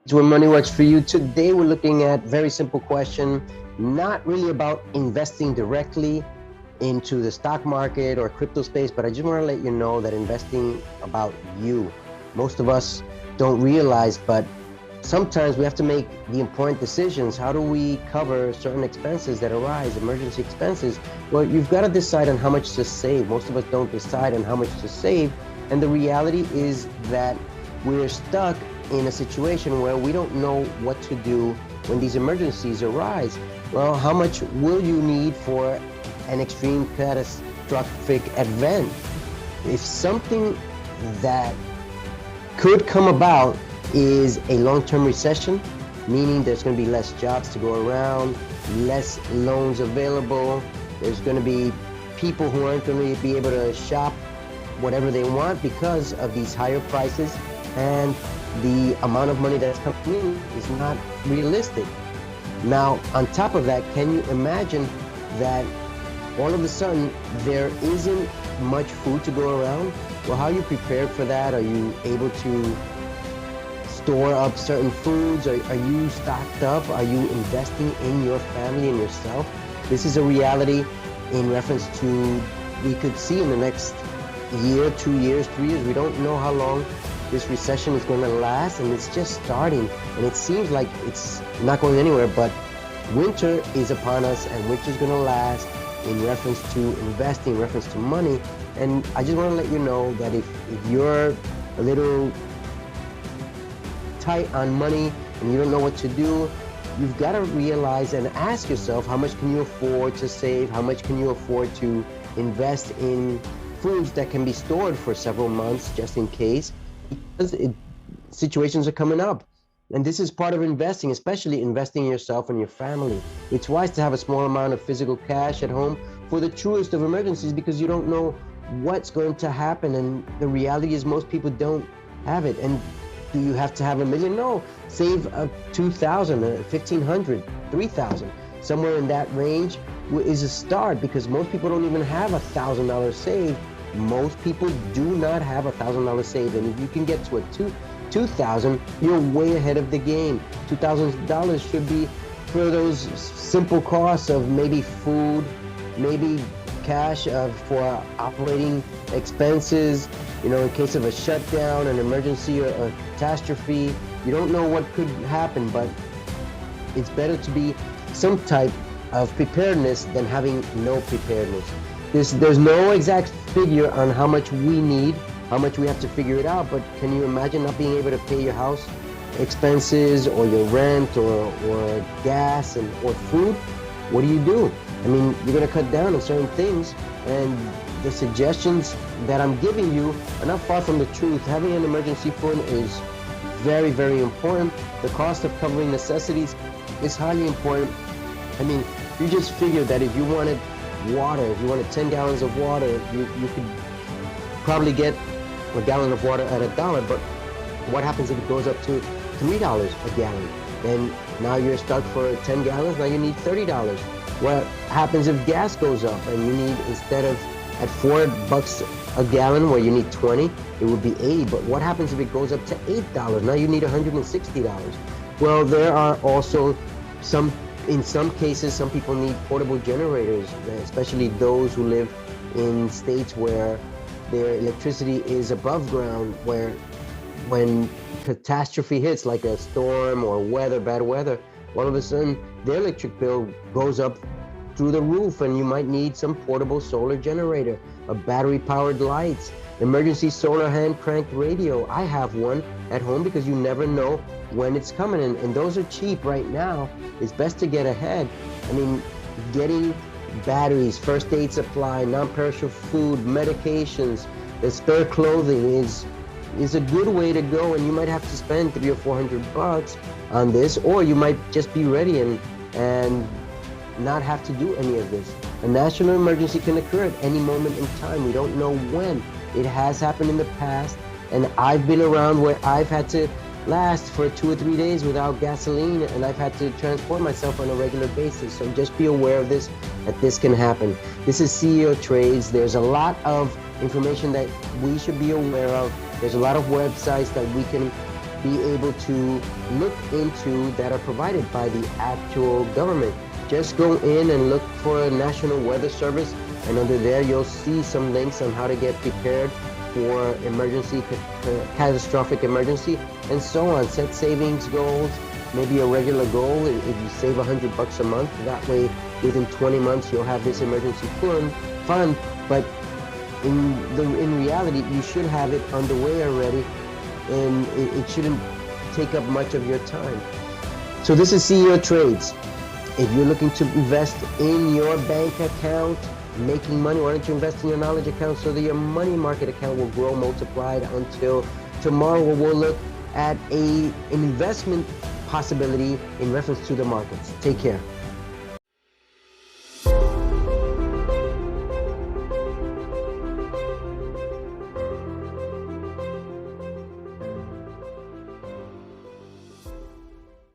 It's where money works for you. Today we're looking at very simple question, not really about investing directly into the stock market or crypto space, but I just want to let you know that investing about you. Most of us don't realize, but sometimes we have to make the important decisions. How do we cover certain expenses that arise, emergency expenses? Well, you've got to decide on how much to save. Most of us don't decide on how much to save. And the reality is that we're stuck in a situation where we don't know what to do when these emergencies arise. Well, how much will you need for an extreme catastrophic event? If something that could come about is a long-term recession, meaning there's going to be less jobs to go around, less loans available, there's going to be people who aren't going to be able to shop whatever they want because of these higher prices, and the amount of money that's coming in is not realistic. Now, on top of that, can you imagine that all of a sudden there isn't much food to go around? Well, how are you prepared for that? Are you able to store up certain foods? Are you stocked up? Are you investing in your family and yourself? This is a reality in reference to, we could see in the next year, 2 years, 3 years. We don't know how long this recession is going to last, and it's just starting, and it seems like it's not going anywhere. But winter is upon us, and winter is going to last in reference to investing, in reference to money. And I just want to let you know that if you're a little tight on money and you don't know what to do, you've got to realize and ask yourself, how much can you afford to save? How much can you afford to invest in foods that can be stored for several months just in case? Because situations are coming up. And this is part of investing, especially investing in yourself and your family. It's wise to have a small amount of physical cash at home for the truest of emergencies, because you don't know what's going to happen. And the reality is most people don't have it. And do you have to have $1 million? No, save $2,000, $1,500, $3,000. Somewhere in that range is a start, because most people don't even have $1,000 saved. Most people do not have $1,000 saved, and if you can get to a $2,000, you're way ahead of the game. $2,000 should be for those simple costs of maybe food, maybe cash for operating expenses. You know, in case of a shutdown, an emergency, or a catastrophe, you don't know what could happen, but it's better to be some type of preparedness than having no preparedness. There's no exact figure on how much we need, how much we have to figure it out, but can you imagine not being able to pay your house expenses or your rent or gas or food? What do? I mean, you're going to cut down on certain things, and the suggestions that I'm giving you are not far from the truth. Having an emergency fund is very, very important. The cost of covering necessities is highly important. I mean, you just figure that if you wanted water, if you wanted 10 gallons of water, you could probably get a gallon of water at $1, but what happens if it goes up to $3 a gallon? Then now you're stuck for 10 gallons, now you need $30. What happens if gas goes up and you need, instead of at $4 a gallon where you need 20, it would be 80. But what happens if it goes up to $8? Now you need $160. Well, there are also in some cases, some people need portable generators, especially those who live in states where their electricity is above ground, where when catastrophe hits, like a storm or bad weather, all of a sudden their electric bill goes up through the roof, and you might need some portable solar generator, a battery-powered lights, emergency solar hand-cranked radio. I have one at home because you never know when it's coming, and those are cheap right now. It's best to get ahead. I mean, getting batteries, first aid supply, non-perishable food, medications, the spare clothing is a good way to go, and you might have to spend $300 or $400 on this, or you might just be ready and not have to do any of this. A national emergency can occur at any moment in time. We don't know when. It has happened in the past, and I've been around where I've had to last for 2 or 3 days without gasoline, and I've had to transport myself on a regular basis. So just be aware of this, that this can happen. This is CeoTrades. There's a lot of information that we should be aware of. There's a lot of websites that we can be able to look into that are provided by the actual government. Just go in and look for a National Weather Service, and under there you'll see some links on how to get prepared for emergency, catastrophic emergency, and so on. Set savings goals, maybe a regular goal. If you save $100 a month, that way within 20 months you'll have this emergency fund. But in reality, you should have it underway already, and it shouldn't take up much of your time. So this is CeoTrades. If you're looking to invest in your bank account, making money, why don't you invest in your knowledge account so that your money market account will grow multiplied? Until tomorrow, we'll look at an investment possibility in reference to the markets. Take care.